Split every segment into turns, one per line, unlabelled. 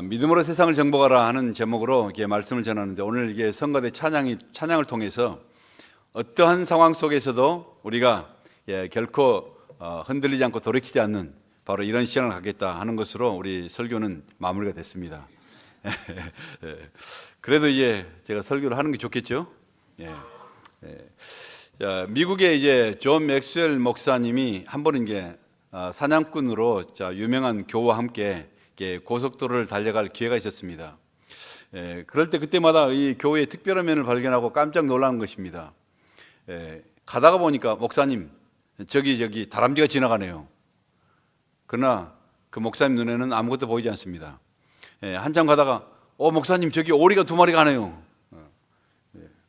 믿음으로 세상을 정복하라 하는 제목으로 이게 말씀을 전하는데, 오늘 이게 성가대 찬양을 통해서 어떠한 상황 속에서도 우리가 결코 흔들리지 않고 돌이키지 않는 바로 이런 시간을 갖겠다 하는 것으로 우리 설교는 마무리가 됐습니다. 그래도 이제 제가 설교를 하는 게 좋겠죠. 자, 미국의 이제 존 맥스웰 목사님이 한 번은 이게 사냥꾼으로 유명한 교우와 함께 고속도로를 달려갈 기회가 있었습니다. 그럴 때 그때마다 이 교회의 특별한 면을 발견하고 깜짝 놀라는 것입니다. 가다가 보니까 목사님 저기 다람쥐가 지나가네요. 그러나 그 목사님 눈에는 아무것도 보이지 않습니다. 한참 가다가 목사님 저기 오리가 2마리 가네요.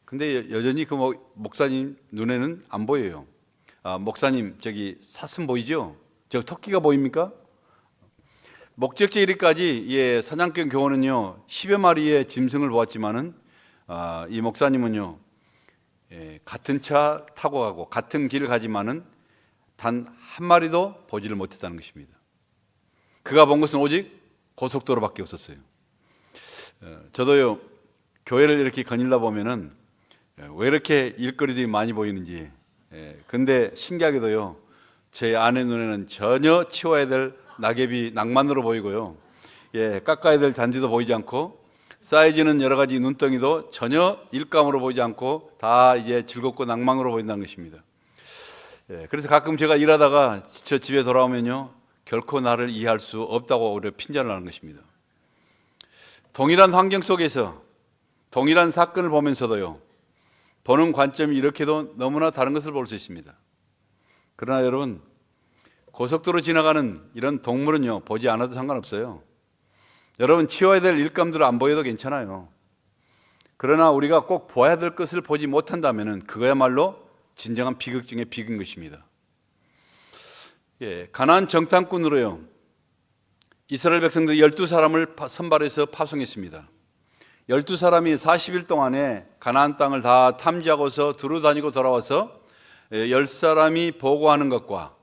근데 여전히 그 목사님 눈에는 안 보여요. 목사님 저기 사슴 보이죠? 저 토끼가 보입니까? 목적지에 이르기까지 사냥꾼 교원은요 10여 마리의 짐승을 보았지만은 이 목사님은요 같은 차 타고 가고 같은 길을 가지만은 단 한 마리도 보지를 못했다는 것입니다. 그가 본 것은 오직 고속도로밖에 없었어요. 저도요 교회를 이렇게 거닐다 보면은 왜 이렇게 일거리들이 많이 보이는지. 근데 신기하게도요 제 아내 눈에는 전혀 치워야 될 낙엽이 낭만으로 보이고요, 깎아야 될 잔디도 보이지 않고, 쌓여지는 여러 가지 눈덩이도 전혀 일감으로 보이지 않고 다 이제 즐겁고 낭만으로 보인다는 것입니다. 그래서 가끔 제가 일하다가 지쳐 집에 돌아오면요 결코 나를 이해할 수 없다고 오히려 핀잔을 하는 것입니다. 동일한 환경 속에서 동일한 사건을 보면서도요 보는 관점이 이렇게도 너무나 다른 것을 볼 수 있습니다. 그러나 여러분, 고속도로 지나가는 이런 동물은요 보지 않아도 상관없어요. 여러분, 치워야 될 일감들을 안 보여도 괜찮아요. 그러나 우리가 꼭 보아야 될 것을 보지 못한다면 그거야말로 진정한 비극 중에 비극인 것입니다. 가나안 정탐꾼으로요 이스라엘 백성들 12사람을 선발해서 파송했습니다. 12사람이 40일 동안에 가나안 땅을 다 탐지하고서 두루다니고 돌아와서 10사람이 보고하는 것과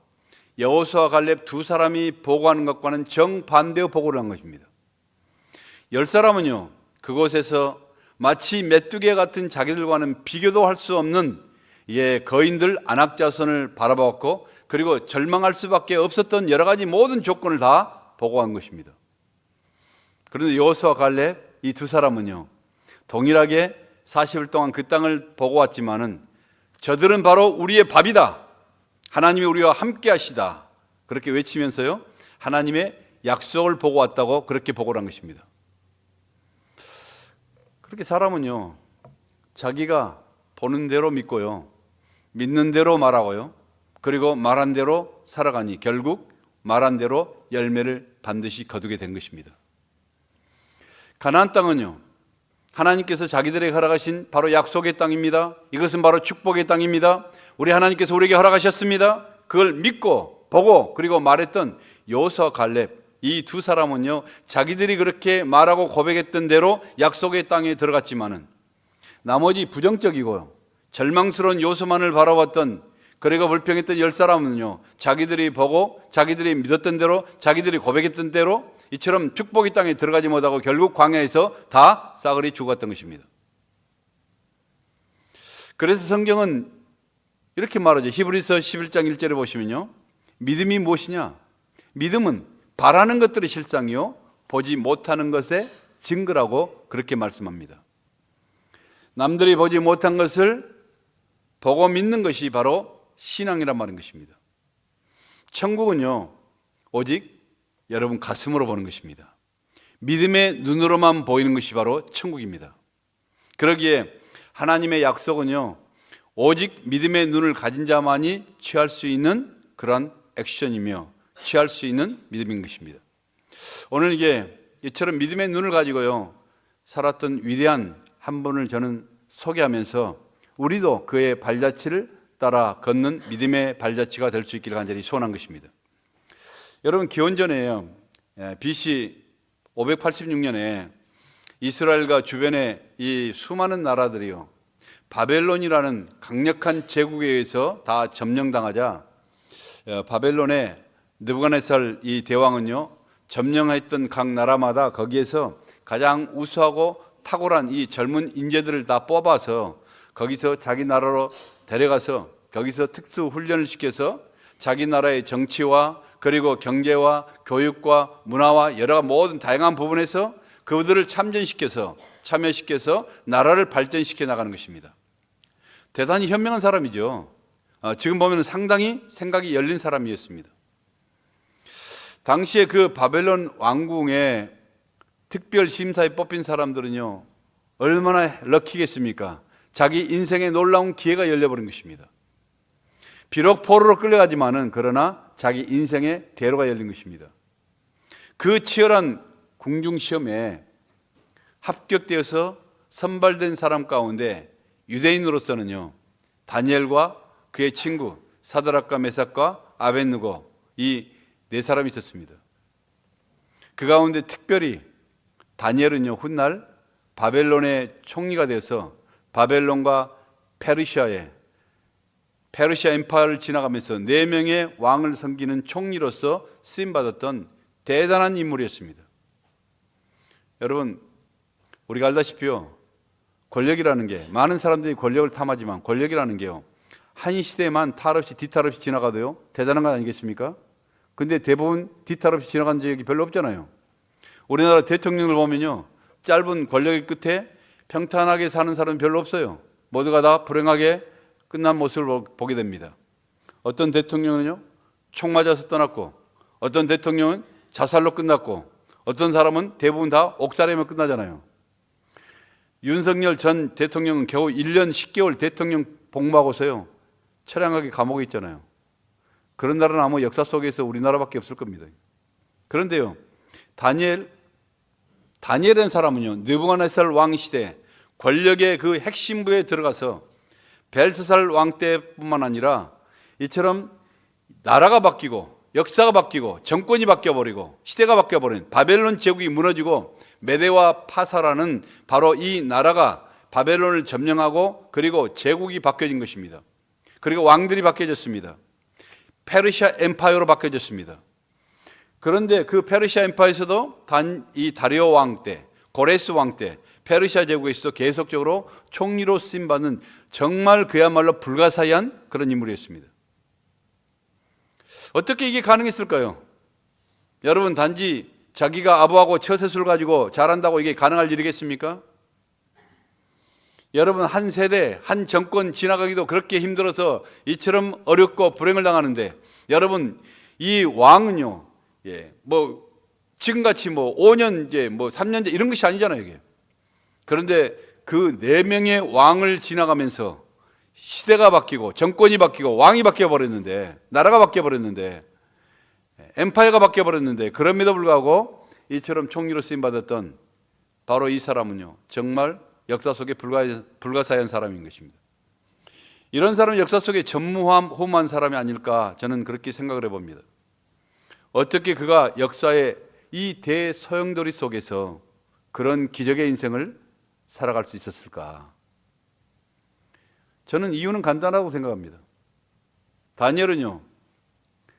여호수아 갈렙 2사람이 보고하는 것과는 정반대의 보고를 한 것입니다. 10사람은요 그곳에서 마치 메뚜기 같은 자기들과는 비교도 할 수 없는 거인들 안악자손을 바라보았고, 그리고 절망할 수밖에 없었던 여러 가지 모든 조건을 다 보고한 것입니다. 그런데 여호수아 갈렙 이 2사람은요 동일하게 40일 동안 그 땅을 보고 왔지만은 저들은 바로 우리의 밥이다, 하나님이 우리와 함께 하시다, 그렇게 외치면서요 하나님의 약속을 보고 왔다고 그렇게 보고를 한 것입니다. 그렇게 사람은요 자기가 보는 대로 믿고요 믿는 대로 말하고요 그리고 말한 대로 살아가니 결국 말한 대로 열매를 반드시 거두게 된 것입니다. 가나안 땅은요 하나님께서 자기들에게 허락하신 바로 약속의 땅입니다. 이것은 바로 축복의 땅입니다. 우리 하나님께서 우리에게 허락하셨습니다. 그걸 믿고 보고 그리고 말했던 여호수아 갈렙 이 2사람은요 자기들이 그렇게 말하고 고백했던 대로 약속의 땅에 들어갔지만은 나머지 부정적이고요 절망스러운 요소만을 바라봤던, 그리고 불평했던 10사람은요 자기들이 보고 자기들이 믿었던 대로 자기들이 고백했던 대로 이처럼 축복의 땅에 들어가지 못하고 결국 광야에서 다 싸그리 죽었던 것입니다. 그래서 성경은 이렇게 말하죠. 히브리서 11장 1절에 보시면요 믿음이 무엇이냐? 믿음은 바라는 것들의 실상이요 보지 못하는 것의 증거라고 그렇게 말씀합니다. 남들이 보지 못한 것을 보고 믿는 것이 바로 신앙이란 말인 것입니다. 천국은요 오직 여러분 가슴으로 보는 것입니다. 믿음의 눈으로만 보이는 것이 바로 천국입니다. 그러기에 하나님의 약속은요 오직 믿음의 눈을 가진 자만이 취할 수 있는 그런 액션이며 취할 수 있는 믿음인 것입니다. 오늘 이처럼 믿음의 눈을 가지고요 살았던 위대한 한 분을 저는 소개하면서 우리도 그의 발자취를 따라 걷는 믿음의 발자취가 될 수 있기를 간절히 소원한 것입니다. 여러분, 기원전에요 BC 586년에 이스라엘과 주변의 이 수많은 나라들이요 바벨론이라는 강력한 제국에 의해서 다 점령당하자 바벨론의 느부갓네살 이 대왕은요 점령했던 각 나라마다 거기에서 가장 우수하고 탁월한 이 젊은 인재들을 다 뽑아서 거기서 자기 나라로 데려가서 거기서 특수 훈련을 시켜서 자기 나라의 정치와 그리고 경제와 교육과 문화와 여러 모든 다양한 부분에서 그들을 참여시켜서 나라를 발전시켜 나가는 것입니다. 대단히 현명한 사람이죠. 지금 보면 상당히 생각이 열린 사람이었습니다. 당시에 그 바벨론 왕궁에 특별 심사에 뽑힌 사람들은요, 얼마나 럭키겠습니까? 자기 인생에 놀라운 기회가 열려버린 것입니다. 비록 포로로 끌려가지만은 그러나 자기 인생의 대로가 열린 것입니다. 그 치열한 궁중시험에 합격되어서 선발된 사람 가운데 유대인으로서는요, 다니엘과 그의 친구 사드락과 메삭과 아벳느고 이 네 사람이 있었습니다. 그 가운데 특별히 다니엘은요, 훗날 바벨론의 총리가 돼서 바벨론과 페르시아 엠파이어를 지나가면서 4명의 왕을 섬기는 총리로서 쓰임받았던 대단한 인물이었습니다. 여러분, 우리가 알다시피요, 권력이라는 게, 많은 사람들이 권력을 탐하지만 권력이라는 게요, 한 시대에만 탈 없이 뒤탈 없이 지나가도요 대단한 거 아니겠습니까? 근데 대부분 뒤탈 없이 지나간 적이 별로 없잖아요. 우리나라 대통령을 보면요, 짧은 권력의 끝에 평탄하게 사는 사람은 별로 없어요. 모두가 다 불행하게 끝난 모습을 보게 됩니다. 어떤 대통령은요, 총 맞아서 떠났고, 어떤 대통령은 자살로 끝났고, 어떤 사람은 대부분 다 옥살이면 끝나잖아요. 윤석열 전 대통령은 겨우 1년 10개월 대통령 복무하고서요, 처량하게 감옥에 있잖아요. 그런 나라는 아마 역사 속에서 우리나라밖에 없을 겁니다. 그런데요, 다니엘이라는 사람은요, 느부갓네살 왕 시대 권력의 그 핵심부에 들어가서 벨사살 왕 때뿐만 아니라 이처럼 나라가 바뀌고 역사가 바뀌고 정권이 바뀌어버리고 시대가 바뀌어버린 바벨론 제국이 무너지고 메데와 파사라는 바로 이 나라가 바벨론을 점령하고 그리고 제국이 바뀌어진 것입니다. 그리고 왕들이 바뀌어졌습니다. 페르시아 엠파이어로 바뀌어졌습니다. 그런데 그 페르시아 엠파이어에서도 이 다리오 왕 때, 고레스 왕 때 페르시아 제국에서도 계속적으로 총리로 쓰임받는 정말 그야말로 불가사의한 그런 인물이었습니다. 어떻게 이게 가능했을까요? 여러분, 단지 자기가 아부하고 처세술 가지고 잘한다고 이게 가능할 일이겠습니까? 여러분, 한 세대, 한 정권 지나가기도 그렇게 힘들어서 이처럼 어렵고 불행을 당하는데, 여러분, 이 왕은요, 지금같이 5년, 3년제 이런 것이 아니잖아요, 이게. 그런데 그 4명의 왕을 지나가면서 시대가 바뀌고 정권이 바뀌고 왕이 바뀌어버렸는데, 나라가 바뀌어버렸는데, 엠파이어가 바뀌어버렸는데, 그럼에도 불구하고 이처럼 총리로 쓰임받았던 바로 이 사람은요, 정말 역사 속에 불가사의한 사람인 것입니다. 이런 사람은 역사 속에 전무후무한 사람이 아닐까, 저는 그렇게 생각을 해봅니다. 어떻게 그가 역사의 이 대소용돌이 속에서 그런 기적의 인생을 살아갈 수 있었을까? 저는 이유는 간단하다고 생각합니다. 다니엘은요,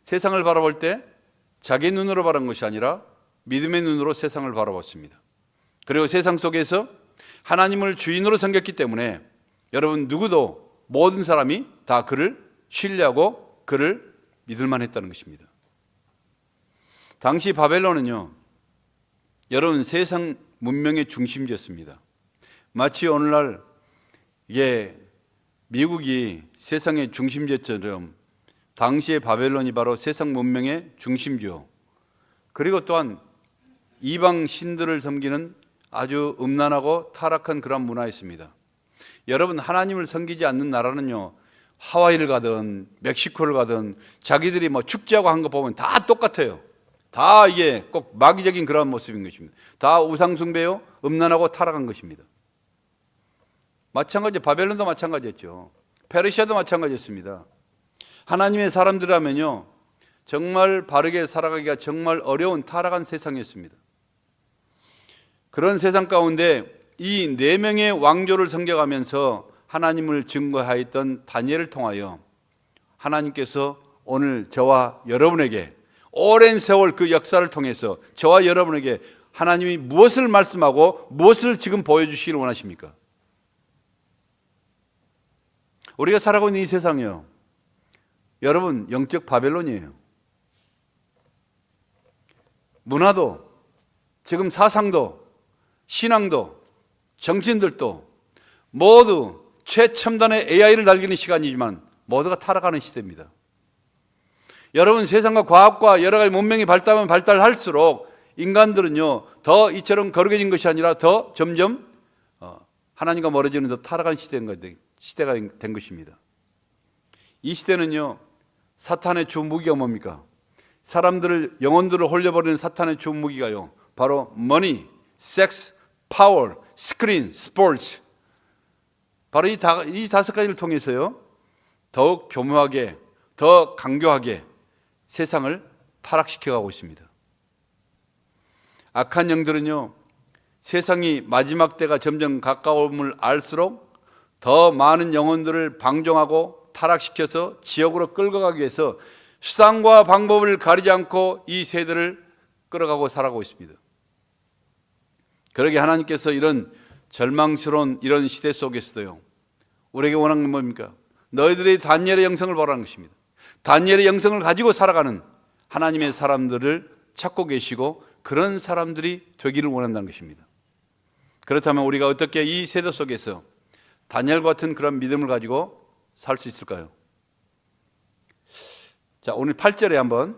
세상을 바라볼 때 자기 눈으로 바라본 것이 아니라 믿음의 눈으로 세상을 바라봤습니다. 그리고 세상 속에서 하나님을 주인으로 섬겼기 때문에 여러분, 누구도, 모든 사람이 다 그를 신뢰하고 그를 믿을만 했다는 것입니다. 당시 바벨론은요, 여러분, 세상 문명의 중심지였습니다. 마치 오늘날 미국이 세상의 중심지처럼 당시의 바벨론이 바로 세상 문명의 중심지요. 그리고 또한 이방 신들을 섬기는 아주 음란하고 타락한 그런 문화였습니다. 여러분, 하나님을 섬기지 않는 나라는요, 하와이를 가든 멕시코를 가든 자기들이 축제하고 한 거 보면 다 똑같아요. 다 이게 꼭 마귀적인 그런 모습인 것입니다. 다 우상숭배요, 음란하고 타락한 것입니다. 마찬가지, 바벨론도 마찬가지였죠. 페르시아도 마찬가지였습니다. 하나님의 사람들이라면요, 정말 바르게 살아가기가 정말 어려운 타락한 세상이었습니다. 그런 세상 가운데 이 4명의 왕조를 섬겨가면서 하나님을 증거하였던 다니엘을 통하여 하나님께서 오늘 저와 여러분에게 오랜 세월 그 역사를 통해서 저와 여러분에게 하나님이 무엇을 말씀하고 무엇을 지금 보여주시기를 원하십니까? 우리가 살아가고 있는 이 세상이요, 여러분, 영적 바벨론이에요. 문화도, 지금 사상도, 신앙도, 정치인들도 모두 최첨단의 AI를 날리는 시간이지만 모두가 타락하는 시대입니다. 여러분, 세상과 과학과 여러 가지 문명이 발달하면 발달할수록 인간들은요, 더 이처럼 거룩해진 것이 아니라 더 점점 하나님과 멀어지는 더 타락한 시대가 된 것입니다. 이 시대는요, 사탄의 주 무기가 뭡니까? 사람들을, 영혼들을 홀려버리는 사탄의 주 무기가요, 바로 머니, 섹스, 파워, 스크린, 스포츠. 바로 이 다섯 가지를 통해서요, 더욱 교묘하게, 더 강교하게 세상을 타락시켜가고 있습니다. 악한 영들은요, 세상이 마지막 때가 점점 가까움을 알수록 더 많은 영혼들을 방종하고 타락시켜서 지옥으로 끌고 가기 위해서 수단과 방법을 가리지 않고 이 세대를 끌어가고 살아가고 있습니다. 그러게 하나님께서 이런 절망스러운 이런 시대 속에서도요, 우리에게 원하는 건 뭡니까? 너희들이 다니엘의 영성을 보라는 것입니다. 다니엘의 영성을 가지고 살아가는 하나님의 사람들을 찾고 계시고 그런 사람들이 되기를 원한다는 것입니다. 그렇다면 우리가 어떻게 이 세대 속에서 다니엘 같은 그런 믿음을 가지고 살 수 있을까요? 자, 오늘 8절에 한번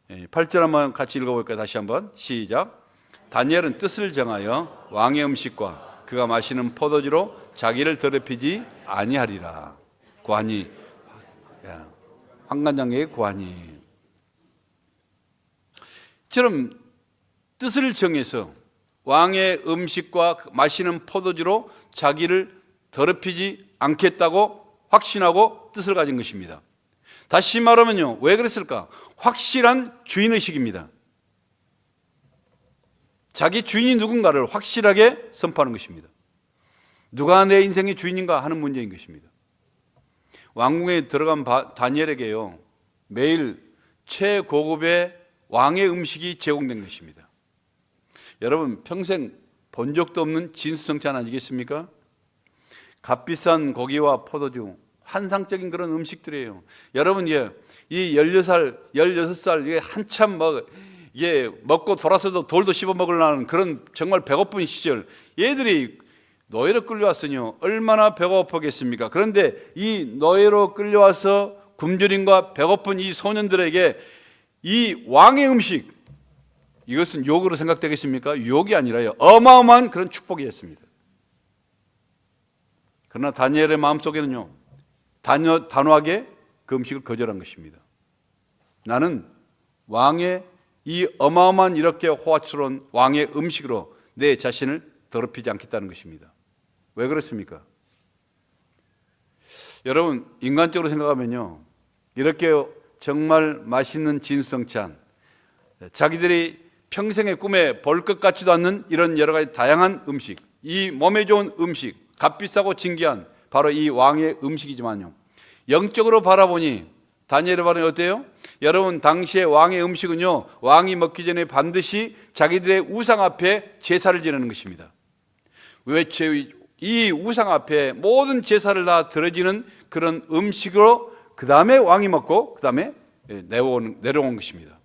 8절 한번 같이 읽어볼까요? 다시 한번 시작. 다니엘은 뜻을 정하여 왕의 음식과 그가 마시는 포도주로 자기를 더럽히지 아니하리라. 구하니, 환관장애의 구하니. 처럼 뜻을 정해서 왕의 음식과 마시는 포도주로 자기를 더럽히지 않겠다고 확신하고 뜻을 가진 것입니다. 다시 말하면요, 왜 그랬을까? 확실한 주인의식입니다. 자기 주인이 누군가를 확실하게 선포하는 것입니다. 누가 내 인생의 주인인가 하는 문제인 것입니다. 왕궁에 들어간 다니엘에게요, 매일 최고급의 왕의 음식이 제공된 것입니다. 여러분, 평생 본 적도 없는 진수성찬 아니겠습니까? 값비싼 고기와 포도주, 환상적인 그런 음식들이에요. 여러분, 이 16살, 이게 한참 이게 먹고 돌아서도 돌도 씹어 먹으려는 그런 정말 배고픈 시절, 얘들이 노예로 끌려왔으니요, 얼마나 배고프겠습니까? 그런데 이 노예로 끌려와서 굶주림과 배고픈 이 소년들에게 이 왕의 음식, 이것은 욕으로 생각되겠습니까? 욕이 아니라요, 어마어마한 그런 축복이었습니다. 그러나 다니엘의 마음속에는요, 단호하게 그 음식을 거절한 것입니다. 나는 왕의 이 어마어마한 이렇게 호화스러운 왕의 음식으로 내 자신을 더럽히지 않겠다는 것입니다. 왜 그렇습니까? 여러분, 인간적으로 생각하면요, 이렇게 정말 맛있는 진수성찬, 자기들이 평생의 꿈에 볼 것 같지도 않는 이런 여러 가지 다양한 음식, 이 몸에 좋은 음식, 값비싸고 진귀한 바로 이 왕의 음식이지만요, 영적으로 바라보니 다니엘의 반응이 어때요? 여러분, 당시의 왕의 음식은요, 왕이 먹기 전에 반드시 자기들의 우상 앞에 제사를 지내는 것입니다. 왜 이 우상 앞에 모든 제사를 다 드려지는 그런 음식으로 그 다음에 왕이 먹고 그 다음에 내려온 것입니다.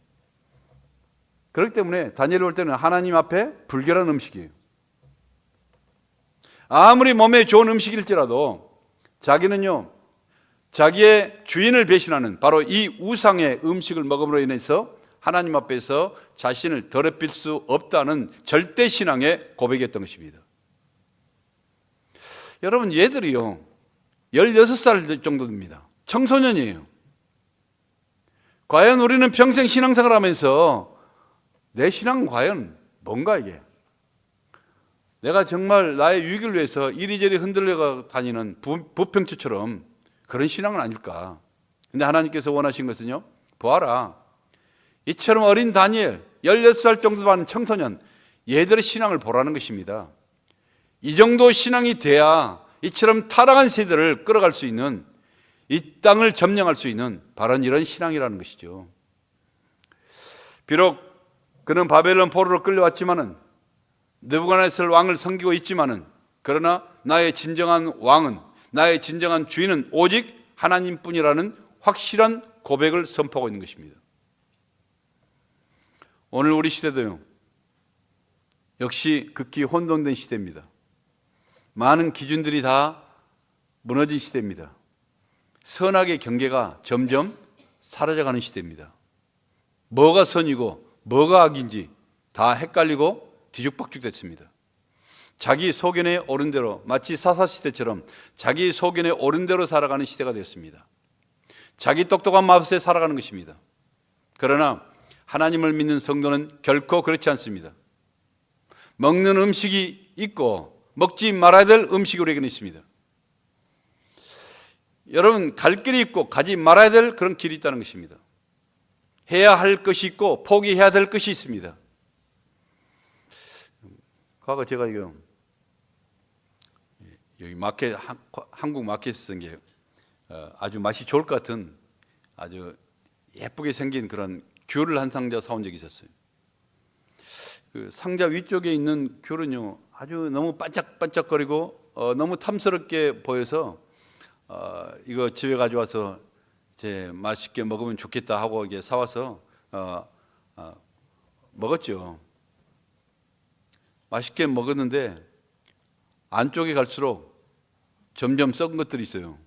그렇기 때문에 다니엘이 볼 때는 하나님 앞에 불결한 음식이에요. 아무리 몸에 좋은 음식일지라도 자기는요, 자기의 주인을 배신하는 바로 이 우상의 음식을 먹음으로 인해서 하나님 앞에서 자신을 더럽힐 수 없다는 절대 신앙의 고백이었던 것입니다. 여러분, 얘들이요, 16살 정도 됩니다. 청소년이에요. 과연 우리는 평생 신앙생활 하면서 내 신앙은 과연 뭔가 이게? 내가 정말 나의 유익을 위해서 이리저리 흔들려 다니는 부평초처럼 그런 신앙은 아닐까? 근데 하나님께서 원하신 것은요, 보아라, 이처럼 어린 다니엘, 16살 정도 많은 청소년, 얘들의 신앙을 보라는 것입니다. 이 정도 신앙이 돼야 이처럼 타락한 세대를 끌어갈 수 있는, 이 땅을 점령할 수 있는 바로 이런 신앙이라는 것이죠. 비록 그는 바벨론 포로로 끌려왔지만은 느부갓네살 왕을 섬기고 있지만은 그러나 나의 진정한 왕은, 나의 진정한 주인은 오직 하나님뿐이라는 확실한 고백을 선포하고 있는 것입니다. 오늘 우리 시대도요, 역시 극히 혼돈된 시대입니다. 많은 기준들이 다 무너진 시대입니다. 선악의 경계가 점점 사라져가는 시대입니다. 뭐가 선이고 뭐가 악인지 다 헷갈리고 뒤죽박죽 됐습니다. 자기 소견에 옳은 대로, 마치 사사시대처럼 자기 소견에 옳은 대로 살아가는 시대가 되었습니다. 자기 똑똑한 맛에 살아가는 것입니다. 그러나 하나님을 믿는 성도는 결코 그렇지 않습니다. 먹는 음식이 있고 먹지 말아야 될 음식이 우리에게는 있습니다. 여러분, 갈 길이 있고 가지 말아야 될 그런 길이 있다는 것입니다. 해야 할 것이 있고 포기해야 될 것이 있습니다. 과거 제가 이거 여기 마켓, 한국 마켓에서 쓴 게 아주 맛이 좋을 것 같은 아주 예쁘게 생긴 그런 귤을 한 상자 사온 적이 있었어요. 그 상자 위쪽에 있는 귤은요, 아주 너무 반짝반짝거리고 너무 탐스럽게 보여서 이거 집에 가져와서 제 맛있게 먹으면 좋겠다 하고 이게 사와서 먹었죠. 맛있게 먹었는데 안쪽에 갈수록 점점 썩은 것들이 있어요.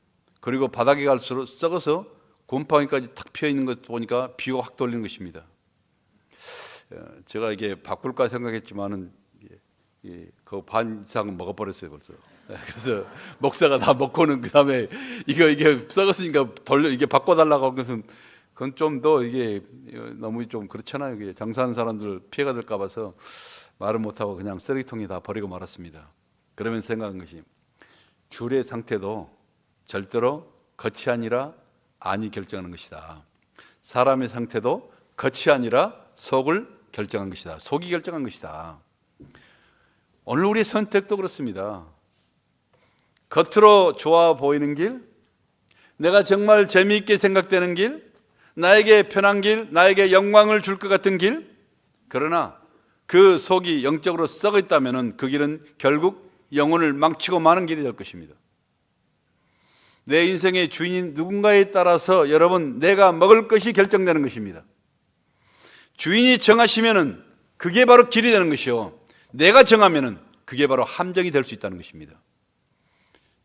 그리고 바닥에 갈수록 썩어서 곰팡이까지 탁 피어 있는 것 보니까 비가 확 돌리는 것입니다. 제가 이게 바꿀까 생각했지만은 그 반 이상 먹어버렸어요 벌써. 그래서 목사가 다 먹고는 그 다음에 이게 썩었으니까 이게 바꿔달라고 한 것은 그건 좀 더 이게 너무 좀 그렇잖아요. 이게 장사하는 사람들 피해가 될까 봐서 말을 못하고 그냥 쓰레기통에 다 버리고 말았습니다. 그러면서 생각한 것이 귤의 상태도 절대로 겉이 아니라 안이 결정하는 것이다. 사람의 상태도 겉이 아니라 속을 결정한 것이다. 속이 결정한 것이다. 오늘 우리의 선택도 그렇습니다. 겉으로 좋아 보이는 길, 내가 정말 재미있게 생각되는 길, 나에게 편한 길, 나에게 영광을 줄 것 같은 길, 그러나 그 속이 영적으로 썩어 있다면 그 길은 결국 영혼을 망치고 마는 길이 될 것입니다. 내 인생의 주인인 누군가에 따라서 여러분, 내가 먹을 것이 결정되는 것입니다. 주인이 정하시면은 그게 바로 길이 되는 것이요, 내가 정하면은 그게 바로 함정이 될 수 있다는 것입니다.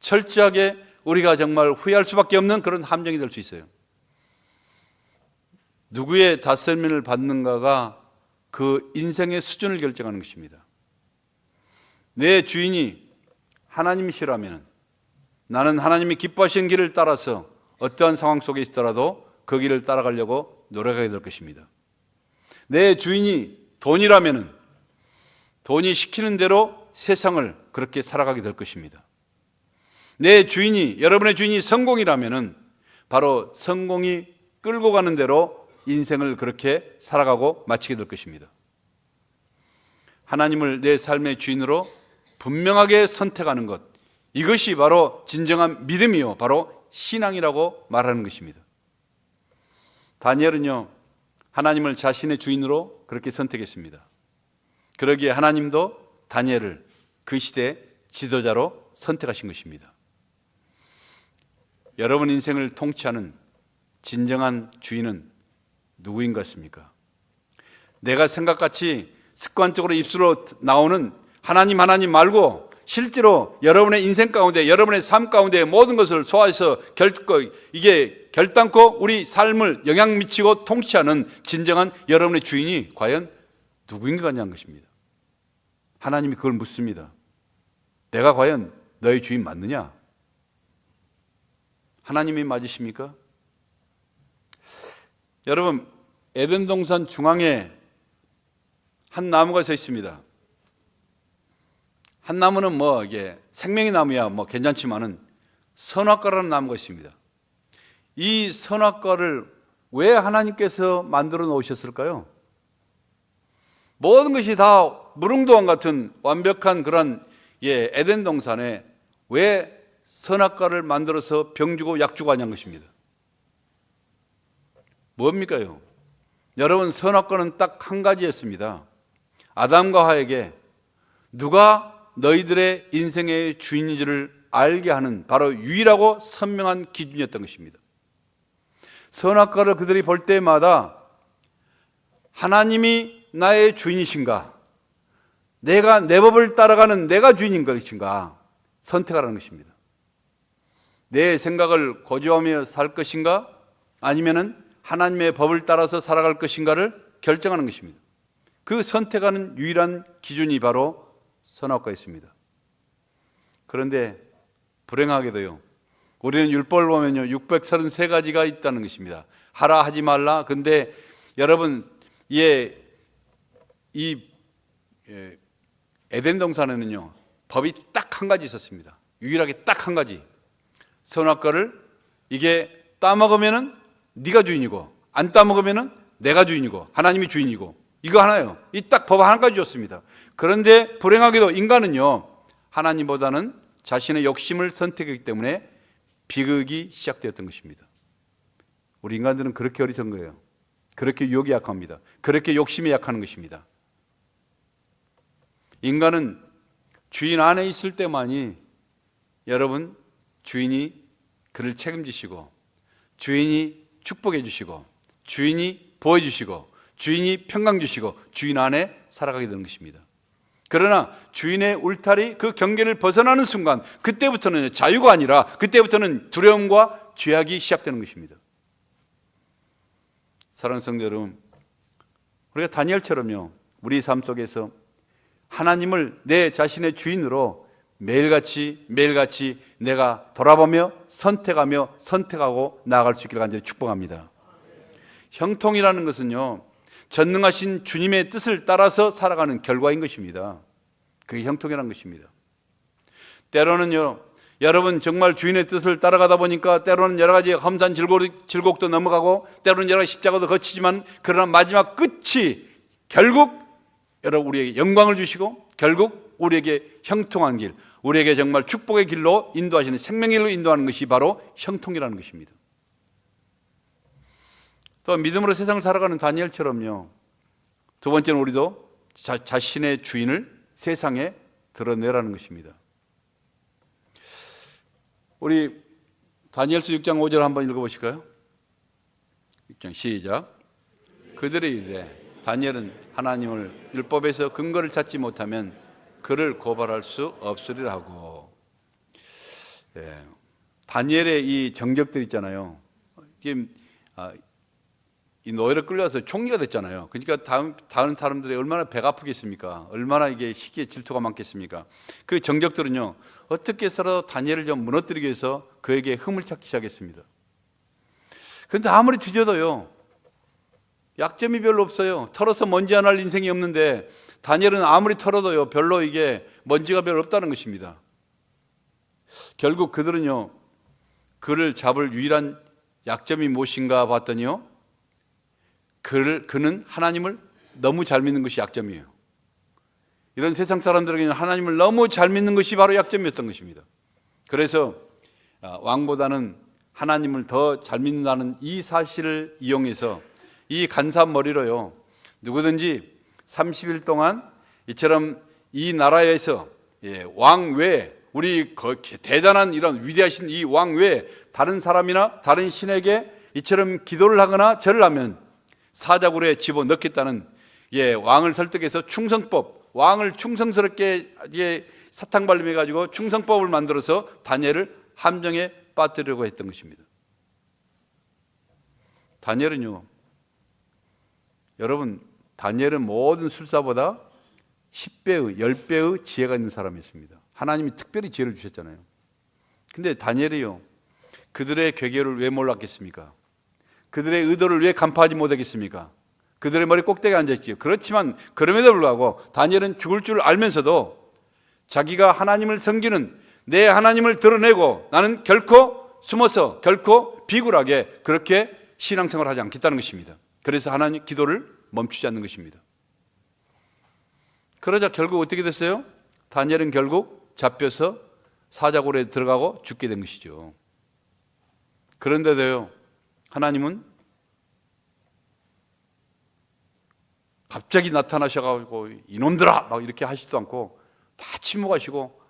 철저하게 우리가 정말 후회할 수밖에 없는 그런 함정이 될 수 있어요. 누구의 다스림을 받는가가 그 인생의 수준을 결정하는 것입니다. 내 주인이 하나님이시라면 나는 하나님이 기뻐하시는 길을 따라서 어떠한 상황 속에 있더라도 그 길을 따라가려고 노력하게 될 것입니다. 내 주인이 돈이라면 돈이 시키는 대로 세상을 그렇게 살아가게 될 것입니다. 내 주인이, 여러분의 주인이 성공이라면 바로 성공이 끌고 가는 대로 인생을 그렇게 살아가고 마치게 될 것입니다. 하나님을 내 삶의 주인으로 분명하게 선택하는 것, 이것이 바로 진정한 믿음이요, 바로 신앙이라고 말하는 것입니다. 다니엘은요, 하나님을 자신의 주인으로 그렇게 선택했습니다. 그러기에 하나님도 다니엘을 그 시대의 지도자로 선택하신 것입니다. 여러분 인생을 통치하는 진정한 주인은 누구인 것 같습니까? 내가 생각같이 습관적으로 입술로 나오는 하나님 말고 실제로 여러분의 인생 가운데, 여러분의 삶 가운데 모든 것을 소화해서 이게 결단코 우리 삶을 영향 미치고 통치하는 진정한 여러분의 주인이 과연 누구인 것 같냐는 것입니다. 하나님이 그걸 묻습니다. 내가 과연 너의 주인 맞느냐? 하나님이 맞으십니까? 여러분, 에덴 동산 중앙에 한 나무가 서 있습니다. 한 나무는 이게 생명의 나무야 괜찮지만은 선악과라는 나무가 있습니다. 이 선악과를 왜 하나님께서 만들어 놓으셨을까요? 모든 것이 다 무릉도원 같은 완벽한 그런 에덴 동산에 왜 선악과를 만들어서 병 주고 약 주고 하냐는 것입니다. 뭡니까요? 여러분, 선악과는 딱 한 가지였습니다. 아담과 하에게 누가 너희들의 인생의 주인인지를 알게 하는 바로 유일하고 선명한 기준이었던 것입니다. 선악과를 그들이 볼 때마다 하나님이 나의 주인이신가, 내가 내 법을 따라가는 내가 주인인 것인가 선택하라는 것입니다. 내 생각을 고집하며 살 것인가, 아니면은 하나님의 법을 따라서 살아갈 것인가를 결정하는 것입니다. 그 선택하는 유일한 기준이 바로 선악과였습니다. 그런데 불행하게도요, 우리는 율법을 보면요 633가지가 있다는 것입니다. 하라 하지 말라. 근데 여러분, 이 에덴 동산에는요 법이 딱 한 가지 있었습니다. 유일하게 딱 한 가지. 선악과를 이게 따먹으면은 네가 주인이고, 안 따먹으면은 내가 주인이고, 하나님이 주인이고, 이거 하나예요. 이 딱 법 한 가지 줬습니다. 그런데 불행하게도 인간은요 하나님보다는 자신의 욕심을 선택했기 때문에 비극이 시작되었던 것입니다. 우리 인간들은 그렇게 어리석은 거예요. 그렇게 유혹이 약합니다. 그렇게 욕심이 약한 것입니다. 인간은 주인 안에 있을 때만이 여러분, 주인이 그를 책임지시고, 주인이 축복해 주시고, 주인이 보호 주시고, 주인이 평강 주시고, 주인 안에 살아가게 되는 것입니다. 그러나 주인의 울타리, 그 경계를 벗어나는 순간, 그때부터는 자유가 아니라 그때부터는 두려움과 죄악이 시작되는 것입니다. 사랑하는 성도 여러분, 우리가 다니엘처럼요 우리 삶 속에서 하나님을 내 자신의 주인으로 매일같이 내가 돌아보며 선택하고 나아갈 수 있기를 간절히 축복합니다. 형통이라는 것은요 전능하신 주님의 뜻을 따라서 살아가는 결과인 것입니다. 그게 형통이라는 것입니다. 때로는요 여러분, 정말 주인의 뜻을 따라가다 보니까 때로는 여러 가지 험산 질곡도 넘어가고, 때로는 여러 가지 십자가도 거치지만, 그러나 마지막 끝이 결국 여러분 우리에게 영광을 주시고, 결국 우리에게 형통한 길, 우리에게 정말 축복의 길로 인도하시는, 생명의 길로 인도하는 것이 바로 형통이라는 것입니다. 또 믿음으로 세상을 살아가는 다니엘처럼요, 두 번째는 우리도 자신의 주인을 세상에 드러내라는 것입니다. 우리 다니엘서 6장 5절 한번 읽어보실까요? 6장 시작. 그들이 이르되 다니엘은 하나님을 율법에서 근거를 찾지 못하면 그를 고발할 수 없으리라 하고. 다니엘의 이 정적들 있잖아요. 이게 이 노예로 끌려와서 총리가 됐잖아요. 그러니까 다른 사람들이 얼마나 배가 아프겠습니까? 얼마나 이게 시기에 질투가 많겠습니까? 그 정적들은요 어떻게 해서라도 다니엘을 좀 무너뜨리기 위해서 그에게 흠을 찾기 시작했습니다. 그런데 아무리 뒤져도요 약점이 별로 없어요. 털어서 먼지 하나 날 인생이 없는데, 다니엘은 아무리 털어도요 별로 이게 먼지가 별로 없다는 것입니다. 결국 그들은요 그를 잡을 유일한 약점이 무엇인가 봤더니요, 그는 하나님을 너무 잘 믿는 것이 약점이에요. 이런 세상 사람들에게는 하나님을 너무 잘 믿는 것이 바로 약점이었던 것입니다. 그래서 왕보다는 하나님을 더 잘 믿는다는 이 사실을 이용해서 이 간사한 머리로요 누구든지 30일 동안 이처럼 이 나라에서 왕 외에, 우리 대단한 이런 위대하신 이 왕 외에 다른 사람이나 다른 신에게 이처럼 기도를 하거나 절을 하면 사자굴에 집어넣겠다는 왕을 설득해서 충성법, 왕을 충성스럽게 사탕발림해가지고 충성법을 만들어서 다니엘을 함정에 빠뜨리려고 했던 것입니다. 다니엘은요, 여러분, 다니엘은 모든 술사보다 10배의 10배의 지혜가 있는 사람이었습니다. 하나님이 특별히 지혜를 주셨잖아요. 근데 다니엘이요 그들의 괴계를 왜 몰랐겠습니까? 그들의 의도를 왜 간파하지 못하겠습니까? 그들의 머리 꼭대기에 앉아있기에. 그렇지만 그럼에도 불구하고 다니엘은 죽을 줄 알면서도 자기가 하나님을 섬기는 내 하나님을 드러내고 나는 결코 숨어서 결코 비굴하게 그렇게 신앙생활을 하지 않겠다는 것입니다. 그래서 하나님 기도를 멈추지 않는 것입니다. 그러자 결국 어떻게 됐어요? 다니엘은 결국 잡혀서 사자굴에 들어가고 죽게 된 것이죠. 그런데도요 하나님은 갑자기 나타나셔가지고 이놈들아 막 이렇게 하시지도 않고 다 침묵하시고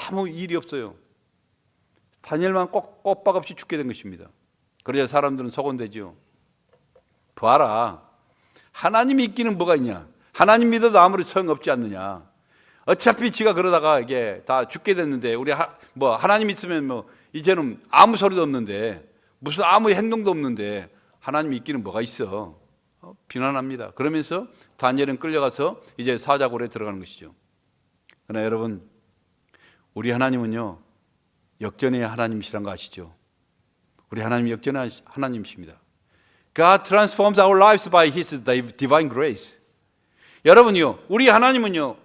아무 일이 없어요. 다니엘만 꼬박 없이 죽게 된 것입니다. 그래야 사람들은 소곤되지요. 봐라, 하나님이 있기는 뭐가 있냐? 하나님 믿어도 아무리 소용없지 않느냐? 어차피 지가 그러다가 이게 다 죽게 됐는데 우리 하나님 있으면 뭐 이제는 아무 소리도 없는데 무슨 아무 행동도 없는데 하나님이 있기는 뭐가 있어? 비난합니다. 그러면서 다니엘은 끌려가서 이제 사자굴에 들어가는 것이죠. 그러나 여러분, 우리 하나님은요 역전의 하나님이시란 거 아시죠? 우리 하나님 역전의 하나님이십니다. God transforms our lives by His divine grace. 여러분요, 우리 하나님은요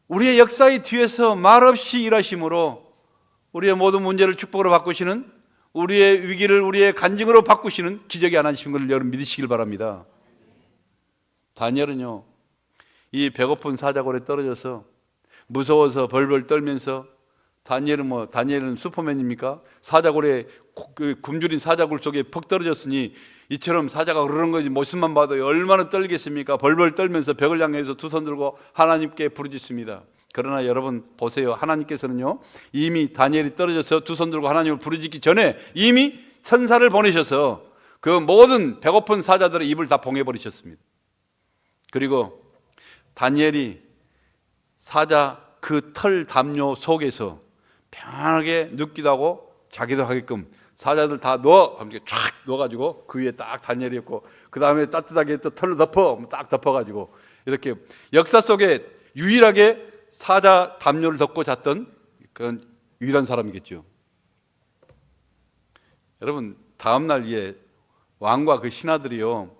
우리의 역사의 뒤에서 말없이 일하심으로 우리의 모든 문제를 축복으로 바꾸시는, 우리의 위기를 우리의 간증으로 바꾸시는 기적의 하나님이신 것을 여러분 믿으시길 바랍니다. 다니엘은요 이 배고픈 사자굴에 떨어져서 무서워서 벌벌 떨면서, 다니엘은 슈퍼맨입니까? 사자굴에 굶주린 사자굴 속에 퍽 떨어졌으니 이처럼 사자가 그러는 거지 모습만 봐도 얼마나 떨겠습니까? 벌벌 떨면서 벽을 향해서 두 손 들고 하나님께 부르짖습니다. 그러나 여러분 보세요, 하나님께서는요 이미 다니엘이 떨어져서 두 손 들고 하나님을 부르짖기 전에 이미 천사를 보내셔서 그 모든 배고픈 사자들의 입을 다 봉해버리셨습니다. 그리고 다니엘이 사자 그 털 담요 속에서 편하게 눕기도 하고 자기도 하게끔 사자들 다 이렇게 쫙 넣어가지고 그 위에 딱 다니엘이 있고, 그 다음에 따뜻하게 또 털로 딱 덮어가지고 이렇게 역사 속에 유일하게 사자 담요를 덮고 잤던 그런 유일한 사람이겠죠. 여러분, 다음날 왕과 그 신하들이요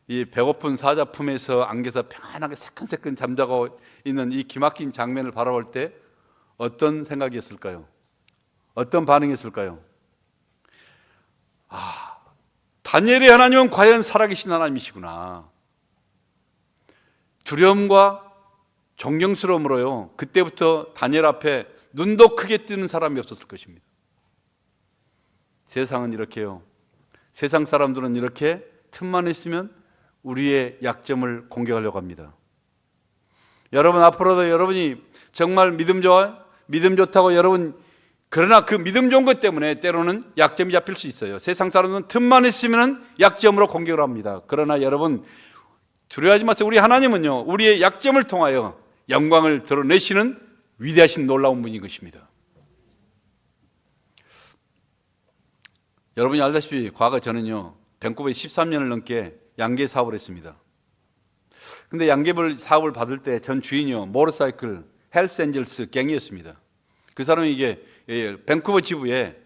이 배고픈 사자 품에서 안겨서 편안하게 새끈새끈 잠자고 있는 이 기막힌 장면을 바라볼 때 어떤 생각이었을까요? 어떤 반응이었을까요? 다니엘의 하나님은 과연 살아계신 하나님이시구나. 두려움과 존경스러움으로요 그때부터 다니엘 앞에 눈도 크게 뜨는 사람이 없었을 것입니다. 세상은 이렇게요, 세상 사람들은 이렇게 틈만 있으면 우리의 약점을 공격하려고 합니다. 여러분, 앞으로도 여러분이 정말 믿음 좋다고 여러분, 그러나 그 믿음 좋은 것 때문에 때로는 약점이 잡힐 수 있어요. 세상 사람은 틈만 있으면 약점으로 공격을 합니다. 그러나 여러분 두려워하지 마세요. 우리 하나님은요 우리의 약점을 통하여 영광을 드러내시는 위대하신 놀라운 분인 것입니다. 여러분이 알다시피 과거 저는요 밴쿠버에 13년을 넘게 양계 사업을 했습니다. 근데 양계 사업을 받을 때 전 주인이요 모터사이클 헬스 엔젤스 갱이었습니다. 그 사람이 이게 밴쿠버 지부에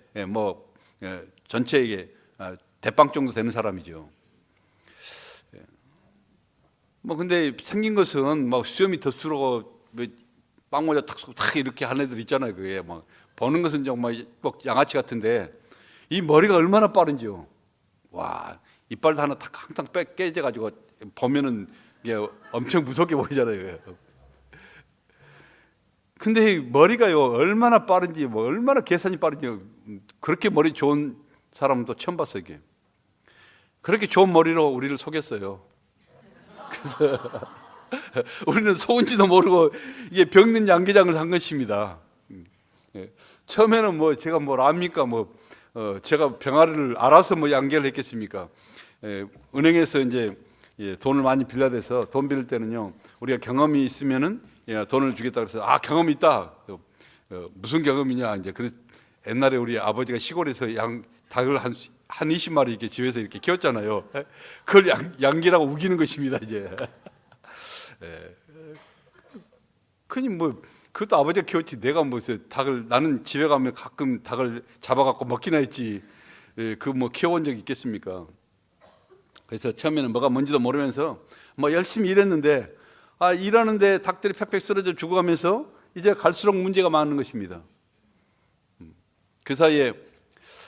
전체 이게 대빵 정도 되는 사람이죠. 근데 생긴 것은 막 수염이 덧수르고 빵모자 탁 이렇게 한 애들 있잖아요. 그게 막 보는 것은 정말 꼭 양아치 같은데 이 머리가 얼마나 빠른지요. 와, 이빨도 하나 탁 항상 깨져가지고 보면은 이게 엄청 무섭게 보이잖아요. 근데 머리가요 얼마나 빠른지, 얼마나 계산이 빠른지, 그렇게 머리 좋은 사람은 또 처음 봤어요. 이게 그렇게 좋은 머리로 우리를 속였어요. 그래서 우리는 속은지도 모르고 이게 병든 양계장을 산 것입니다. 처음에는 제가 뭘 압니까? 제가 병아리를 알아서 양계를 했겠습니까? 은행에서 이제 돈을 많이 빌려대서 돈 빌릴 때는요 우리가 경험이 있으면은 돈을 주겠다 그래서 경험이 있다. 무슨 경험이냐? 이제 옛날에 우리 아버지가 시골에서 닭을 한 20마리 이렇게 집에서 이렇게 키웠잖아요. 그걸 양계라고 우기는 것입니다. 이제. 그니 그것도 아버지가 키웠지. 내가 나는 집에 가면 가끔 닭을 잡아갖고 먹기나 했지. 키워본 적이 있겠습니까? 그래서 처음에는 뭐가 뭔지도 모르면서 열심히 일했는데 일하는데 닭들이 팩팩 쓰러져 죽어가면서 이제 갈수록 문제가 많은 것입니다. 그 사이에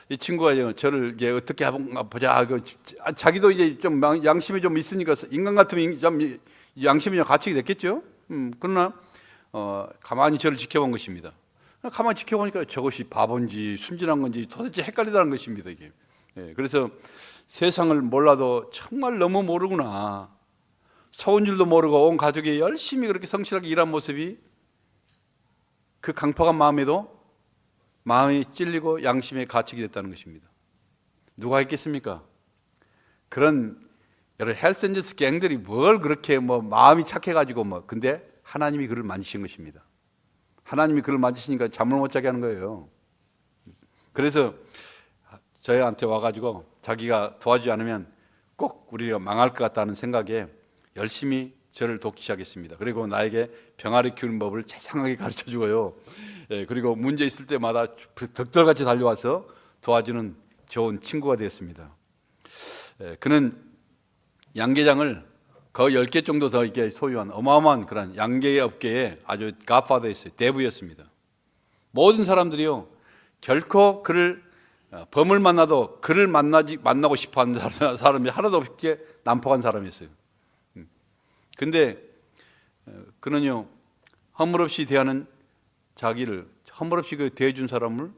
이 친구가 저를 이제 어떻게 해본가 보자. 자기도 이제 좀 양심이 좀 있으니까 인간 같으면 좀 양심이 좀 갖추게 됐겠죠. 그러나 가만히 저를 지켜본 것입니다. 가만히 지켜보니까 저것이 바본지 순진한 건지 도대체 헷갈리다는 것입니다. 이게. 그래서 세상을 몰라도 정말 너무 모르구나. 속은 줄도 모르고 온 가족이 열심히 그렇게 성실하게 일한 모습이 그 강팍한 마음에도 마음이 찔리고 양심에 가책이 됐다는 것입니다. 누가 했겠습니까? 그런 여러 헬스엔젤스 갱들이 뭘 그렇게 마음이 착해가지고 근데 하나님이 그를 만지신 것입니다. 하나님이 그를 만지시니까 잠을 못 자게 하는 거예요. 그래서 저희한테 와가지고 자기가 도와주지 않으면 꼭 우리가 망할 것 같다는 생각에 열심히 저를 돕기 시작했습니다. 그리고 나에게 병아리 키우는 법을 자상하게 가르쳐 주고요. 그리고 문제 있을 때마다 덕들같이 달려와서 도와주는 좋은 친구가 되었습니다. 그는 양계장을 거의 10개 정도 더 이렇게 소유한 어마어마한 그런 양계 업계의 아주 갓파더였어요. 대부였습니다. 모든 사람들이요, 결코 그를 범을 만나도 그를 만나고 싶어하는 사람이 하나도 없게 난폭한 사람이었어요. 근데 그는요, 허물없이 대하는 자기를 허물없이 대해준 사람을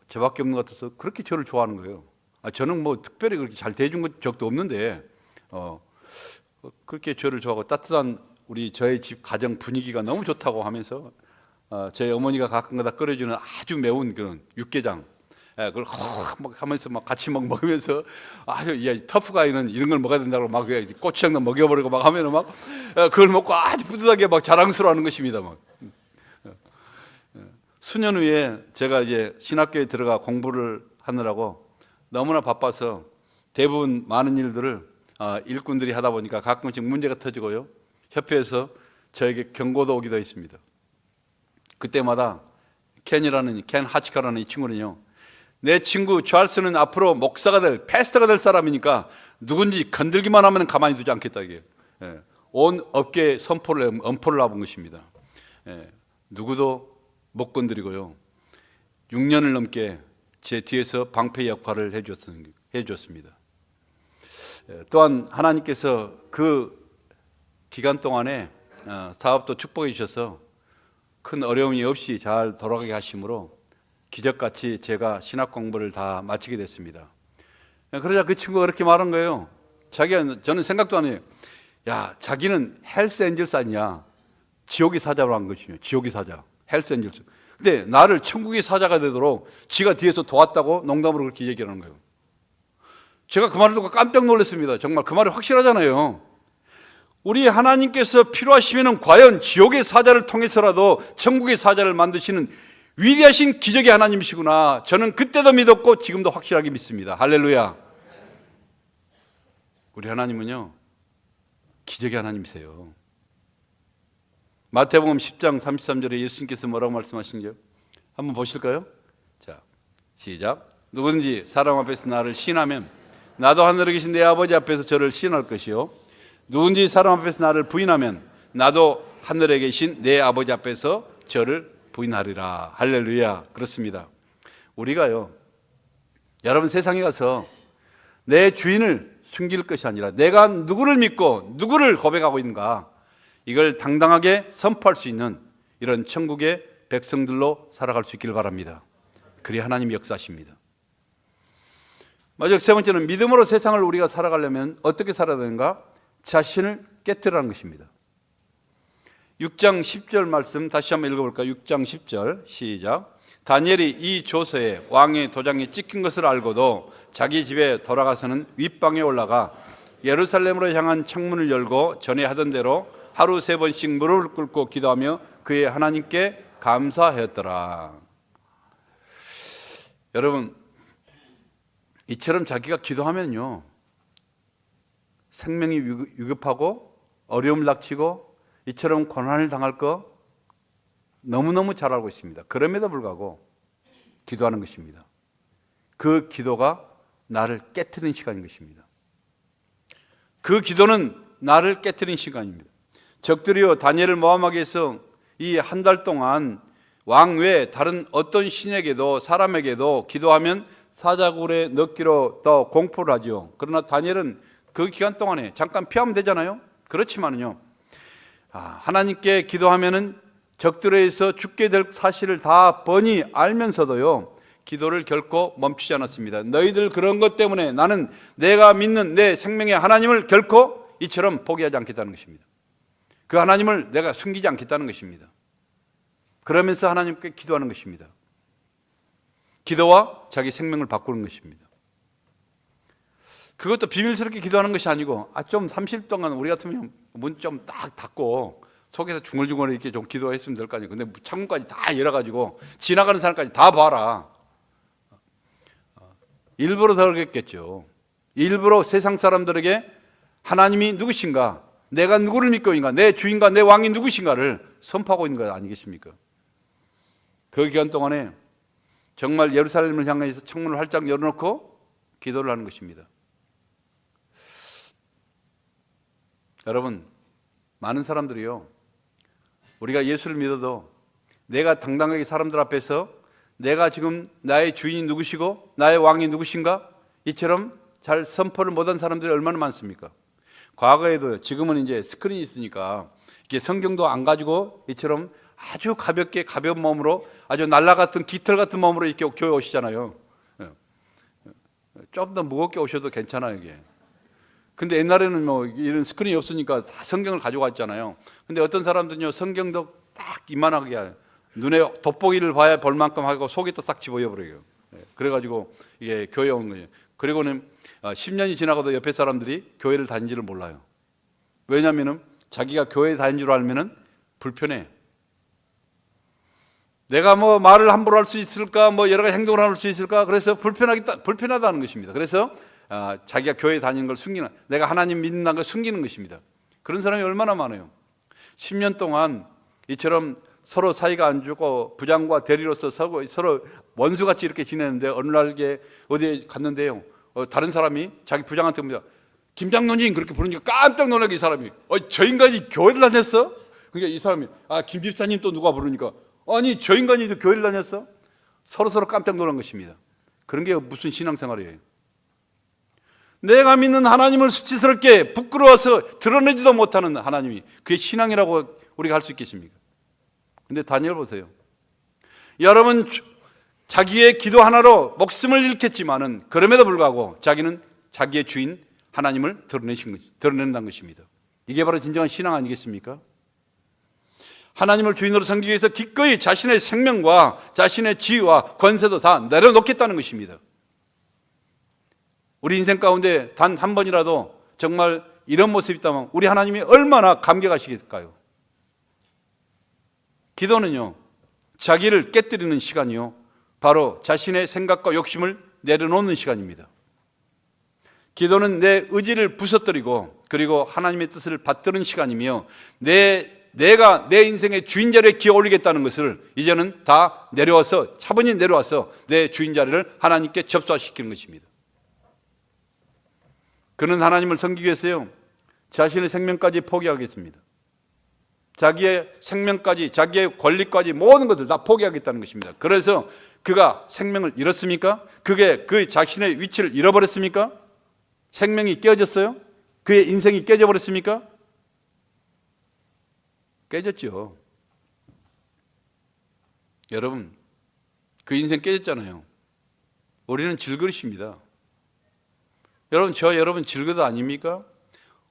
저밖에 없는 것 같아서 그렇게 저를 좋아하는 거예요. 저는 특별히 그렇게 잘 대해준 적도 없는데 그렇게 저를 좋아하고 따뜻한 저의 집 가정 분위기가 너무 좋다고 하면서 저희 어머니가 가끔가다 끓여주는 아주 매운 그런 육개장, 그걸 막 하면서 같이 먹으면서 터프가이는 이런 걸 먹어야 된다고 막 고추장도 먹여버리고 막 하면은 그걸 먹고 아주 뿌듯하게 자랑스러워하는 것입니다. 수년 후에 제가 이제 신학교에 들어가 공부를 하느라고 너무나 바빠서 대부분 많은 일들을 일꾼들이 하다 보니까 가끔씩 문제가 터지고요. 협회에서 저에게 경고도 오기도 했습니다. 그때마다 켄 하치카라는 이 친구는요, 내 친구 찰스는 앞으로 목사가 될, 패스터가 될 사람이니까 누군지 건들기만 하면 가만히 두지 않겠다. 이게 온 업계에 엄포를 놔본 것입니다. 누구도 못 건드리고요, 6년을 넘게 제 뒤에서 방패 역할을 해주었습니다. 또한 하나님께서 그 기간 동안에 사업도 축복해 주셔서 큰 어려움이 없이 잘 돌아가게 하심으로 기적같이 제가 신학 공부를 다 마치게 됐습니다. 그러자 그 친구가 그렇게 말한 거예요. 저는 생각도 안 해요. 자기는 헬스 엔젤스 아니냐, 지옥의 사자로 한 것이요. 지옥의 사자, 헬스 엔젤스. 근데 나를 천국의 사자가 되도록 지가 뒤에서 도왔다고 농담으로 그렇게 얘기를 하는 거예요. 제가 그 말을 듣고 깜짝 놀랐습니다. 정말 그 말이 확실하잖아요. 우리 하나님께서 필요하시면 과연 지옥의 사자를 통해서라도 천국의 사자를 만드시는 위대하신 기적의 하나님이시구나. 저는 그때도 믿었고 지금도 확실하게 믿습니다. 할렐루야. 우리 하나님은요, 기적의 하나님이세요. 마태복음 10장 33절에 예수님께서 뭐라고 말씀하신지요? 한번 보실까요? 자, 시작. 누구든지 사람 앞에서 나를 시인하면 나도 하늘에 계신 내 아버지 앞에서 저를 시인할 것이요, 누구든지 사람 앞에서 나를 부인하면 나도 하늘에 계신 내 아버지 앞에서 저를 부인하리라. 할렐루야. 그렇습니다. 우리가요, 여러분 세상에 가서 내 주인을 숨길 것이 아니라 내가 누구를 믿고 누구를 고백하고 있는가, 이걸 당당하게 선포할 수 있는 이런 천국의 백성들로 살아갈 수 있기를 바랍니다. 그리 하나님이 역사하십니다. 마지막 세 번째는 믿음으로 세상을 우리가 살아가려면 어떻게 살아야 되는가? 자신을 깨뜨리라는 것입니다. 6장 10절 말씀 다시 한번 읽어볼까요? 6장 10절 시작. 다니엘이 이 조서에 왕의 도장이 찍힌 것을 알고도 자기 집에 돌아가서는 윗방에 올라가 예루살렘으로 향한 창문을 열고 전에 하던 대로 하루 3번씩 무릎을 꿇고 기도하며 그의 하나님께 감사하였더라. 여러분, 이처럼 자기가 기도하면요, 생명이 위급하고 어려움을 닥치고 이처럼 고난을 당할 거 너무너무 잘 알고 있습니다. 그럼에도 불구하고 기도하는 것입니다. 그 기도가 나를 깨트리는 시간인 것입니다. 그 기도는 나를 깨트리는 시간입니다. 적들이요, 다니엘을 모함하게 해서 이 한 달 동안 왕 외에 다른 어떤 신에게도 사람에게도 기도하면 사자굴에 넣기로 더 공포를 하죠. 그러나 다니엘은 그 기간 동안에 잠깐 피하면 되잖아요. 그렇지만은요, 하나님께 기도하면은 적들에 의해서 죽게 될 사실을 다 뻔히 알면서도요, 기도를 결코 멈추지 않았습니다. 너희들 그런 것 때문에 나는 내가 믿는 내 생명의 하나님을 결코 이처럼 포기하지 않겠다는 것입니다. 그 하나님을 내가 숨기지 않겠다는 것입니다. 그러면서 하나님께 기도하는 것입니다. 기도와 자기 생명을 바꾸는 것입니다. 그것도 비밀스럽게 기도하는 것이 아니고 좀 30일 동안 우리 같으면 문 좀 딱 닫고 속에서 중얼중얼 이렇게 좀 기도했으면 될 거 아니에요. 근데 창문까지 다 열어가지고 지나가는 사람까지 다 봐라. 일부러 그러겠죠. 일부러 세상 사람들에게 하나님이 누구신가, 내가 누구를 믿고 있는가, 내 주인과 내 왕이 누구신가를 선포하고 있는 것 아니겠습니까? 그 기간 동안에 정말 예루살렘을 향해서 창문을 활짝 열어놓고 기도를 하는 것입니다. 여러분, 많은 사람들이요, 우리가 예수를 믿어도 내가 당당하게 사람들 앞에서 내가 지금 나의 주인이 누구시고 나의 왕이 누구신가 이처럼 잘 선포를 못한 사람들이 얼마나 많습니까? 과거에도, 지금은 이제 스크린이 있으니까 이게 성경도 안 가지고 이처럼 아주 가볍게, 가벼운 마음으로, 아주 날라 같은 깃털 같은 마음으로 이렇게 교회 오시잖아요. 좀 더 무겁게 오셔도 괜찮아요, 이게. 근데 옛날에는 뭐 이런 스크린이 없으니까 다 성경을 가지고 왔잖아요. 근데 어떤 사람들은요, 성경도 딱 이만하게 눈에 돋보기를 봐야 볼 만큼 하고 속이 또 싹 집어버려요. 그래가지고 이게 교회에 온 거예요. 그리고는 10년이 지나가도 옆에 사람들이 교회를 다니지를 몰라요. 왜냐하면 자기가 교회에 다닌 줄 알면은 불편해. 내가 뭐 말을 함부로 할 수 있을까, 뭐 여러 가지 행동을 할 수 있을까, 그래서 불편하다는 것입니다. 그래서 자기가 교회에 다니는 걸 숨기는, 내가 하나님 믿는다는 걸 숨기는 것입니다. 그런 사람이 얼마나 많아요. 10년 동안 이처럼 서로 사이가 안 좋고 부장과 대리로서 서로 원수같이 이렇게 지내는데 어느 날 어디에 갔는데요, 다른 사람이 자기 부장한테 묻니다. 김장로님 그렇게 부르니까 깜짝 놀라게 이 사람이, 저 인간이 교회를 다녔어? 그러니까 이 사람이, 김 집사님 또 누가 부르니까, 아니 저 인간이 교회를 다녔어? 서로 깜짝 놀란 것입니다. 그런 게 무슨 신앙생활이에요? 내가 믿는 하나님을 수치스럽게 부끄러워서 드러내지도 못하는 하나님이 그게 신앙이라고 우리가 할 수 있겠습니까? 근데 다니엘 보세요. 여러분, 자기의 기도 하나로 목숨을 잃겠지만은 그럼에도 불구하고 자기는 자기의 주인 하나님을 드러낸다는 것입니다. 이게 바로 진정한 신앙 아니겠습니까? 하나님을 주인으로 섬기기 위해서 기꺼이 자신의 생명과 자신의 지위와 권세도 다 내려놓겠다는 것입니다. 우리 인생 가운데 단 한 번이라도 정말 이런 모습이 있다면 우리 하나님이 얼마나 감격하시겠을까요? 기도는요, 자기를 깨뜨리는 시간이요, 바로 자신의 생각과 욕심을 내려놓는 시간입니다. 기도는 내 의지를 부서뜨리고 그리고 하나님의 뜻을 받드는 시간이며, 내가 내 인생의 주인 자리에 기어 올리겠다는 것을 이제는 다 내려와서, 차분히 내려와서 내 주인 자리를 하나님께 접수시키는 것입니다. 그는 하나님을 섬기기 위해서요, 자신의 생명까지 포기하겠습니다. 자기의 생명까지, 자기의 권리까지, 모든 것을 다 포기하겠다는 것입니다. 그래서 그가 생명을 잃었습니까? 그게 그 자신의 위치를 잃어버렸습니까? 생명이 깨어졌어요? 그의 인생이 깨져버렸습니까? 깨졌죠. 여러분, 그 인생 깨졌잖아요. 우리는 질그릇입니다. 여러분 질그릇 아닙니까?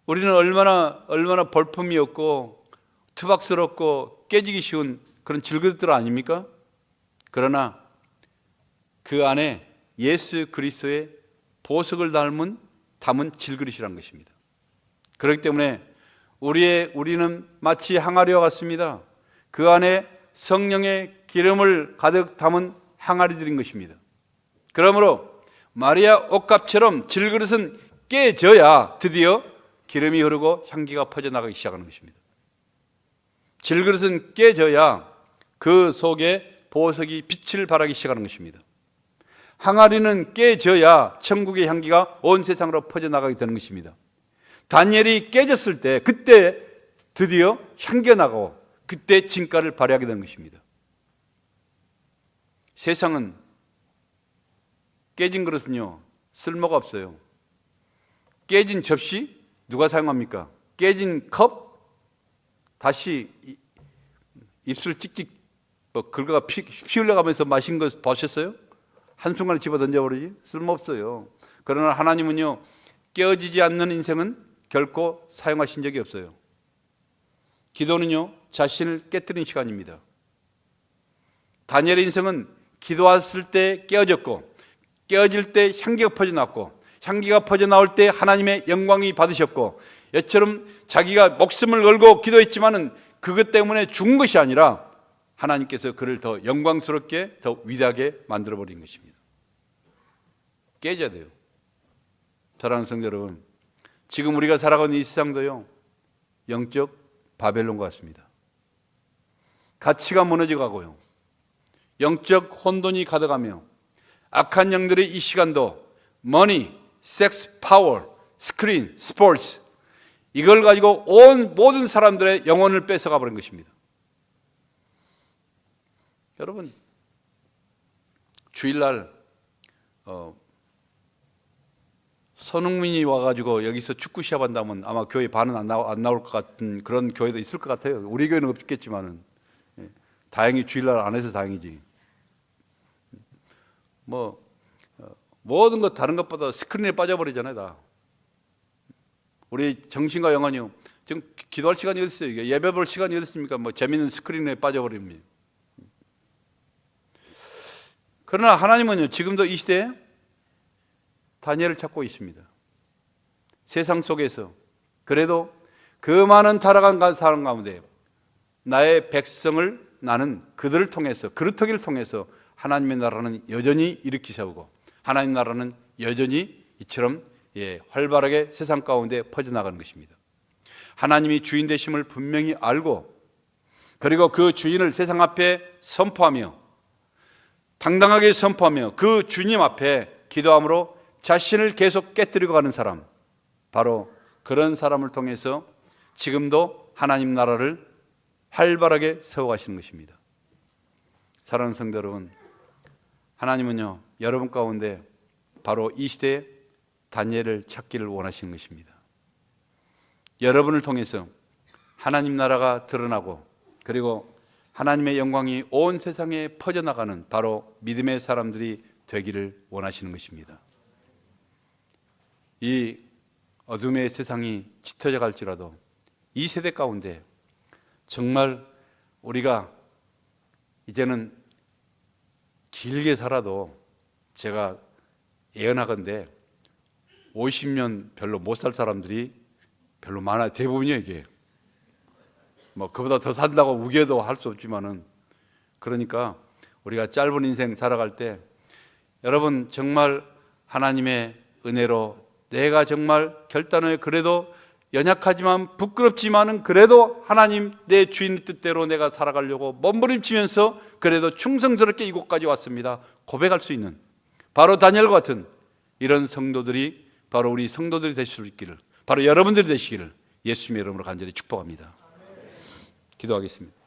우리는 얼마나 볼품이 없고 투박스럽고 깨지기 쉬운 그런 질그릇들 아닙니까? 그러나 그 안에 예수 그리스도의 보석을 담은 질그릇이란 것입니다. 그렇기 때문에 우리는 마치 항아리와 같습니다. 그 안에 성령의 기름을 가득 담은 항아리들인 것입니다. 그러므로 마리아 옷값처럼 질그릇은 깨져야 드디어 기름이 흐르고 향기가 퍼져나가기 시작하는 것입니다. 질그릇은 깨져야 그 속에 보석이 빛을 발하기 시작하는 것입니다. 항아리는 깨져야 천국의 향기가 온 세상으로 퍼져나가게 되는 것입니다. 다니엘이 깨졌을 때 그때 드디어 향기가 나고 그때 진가를 발휘하게 되는 것입니다. 세상은 깨진 그릇은요, 쓸모가 없어요. 깨진 접시 누가 사용합니까? 깨진 컵 다시 입술 찍찍 긁어가 피 흘러가면서 마신 거 보셨어요? 한순간에 집어 던져버리지? 쓸모없어요. 그러나 하나님은요, 깨어지지 않는 인생은 결코 사용하신 적이 없어요. 기도는요, 자신을 깨뜨리는 시간입니다. 다니엘의 인생은 기도했을 때 깨어졌고, 깨어질 때 향기가 퍼져나왔고, 향기가 퍼져나올 때 하나님의 영광이 받으셨고, 이처럼 자기가 목숨을 걸고 기도했지만은 그것 때문에 죽은 것이 아니라 하나님께서 그를 더 영광스럽게, 더 위대하게 만들어버린 것입니다. 깨져야 돼요. 사랑하는 성도 여러분, 지금 우리가 살아가는 이 세상도요, 영적 바벨론과 같습니다. 가치가 무너져 가고요, 영적 혼돈이 가득하며, 악한 영들의 이 시간도 머니, 섹스, 파워, 스크린, 스포츠, 이걸 가지고 온 모든 사람들의 영혼을 뺏어가 버린 것입니다. 여러분, 주일날 손흥민이 와가지고 여기서 축구 시합한다면 아마 교회 반은 안 나올 것 같은 그런 교회도 있을 것 같아요. 우리 교회는 없겠지만은, 다행히 주일날 안 해서 다행이지. 모든 것 다른 것보다 스크린에 빠져버리잖아요, 다. 우리 정신과 영혼이요, 지금 기도할 시간이 어디 있어요? 예배 볼 시간이 어디 있습니까? 재밌는 스크린에 빠져버립니다. 그러나 하나님은요, 지금도 이 시대에 다니엘을 찾고 있습니다. 세상 속에서 그래도 그 많은 타락한 사람 가운데 나의 백성을, 나는 그들을 통해서, 그루터기를 통해서 하나님의 나라는 여전히 일으키 세우고, 하나님 나라는 여전히 이처럼 활발하게 세상 가운데 퍼져나가는 것입니다. 하나님이 주인 되심을 분명히 알고, 그리고 그 주인을 세상 앞에 선포하며, 당당하게 선포하며 그 주님 앞에 기도함으로 자신을 계속 깨뜨리고 가는 사람, 바로 그런 사람을 통해서 지금도 하나님 나라를 활발하게 세워가시는 것입니다. 사랑하는 성도 여러분, 하나님은요, 여러분 가운데 바로 이 시대에 다니엘을 찾기를 원하시는 것입니다. 여러분을 통해서 하나님 나라가 드러나고, 그리고 하나님의 영광이 온 세상에 퍼져나가는 바로 믿음의 사람들이 되기를 원하시는 것입니다. 이 어둠의 세상이 짙어져 갈지라도 이 세대 가운데 정말 우리가 이제는 길게 살아도, 제가 예언하건대 50년 별로 못 살 사람들이 별로 많아요. 대부분이에요, 이게. 그보다 더 산다고 우겨도 할 수 없지만은, 그러니까 우리가 짧은 인생 살아갈 때 여러분 정말 하나님의 은혜로 내가 정말 결단을, 그래도 연약하지만 부끄럽지만은 그래도 하나님 내 주인 뜻대로 내가 살아가려고 몸부림치면서 그래도 충성스럽게 이곳까지 왔습니다, 고백할 수 있는 바로 다니엘과 같은 이런 성도들이 바로 우리 성도들이 되실 수 있기를, 바로 여러분들이 되시기를 예수님의 이름으로 간절히 축복합니다. 기도하겠습니다.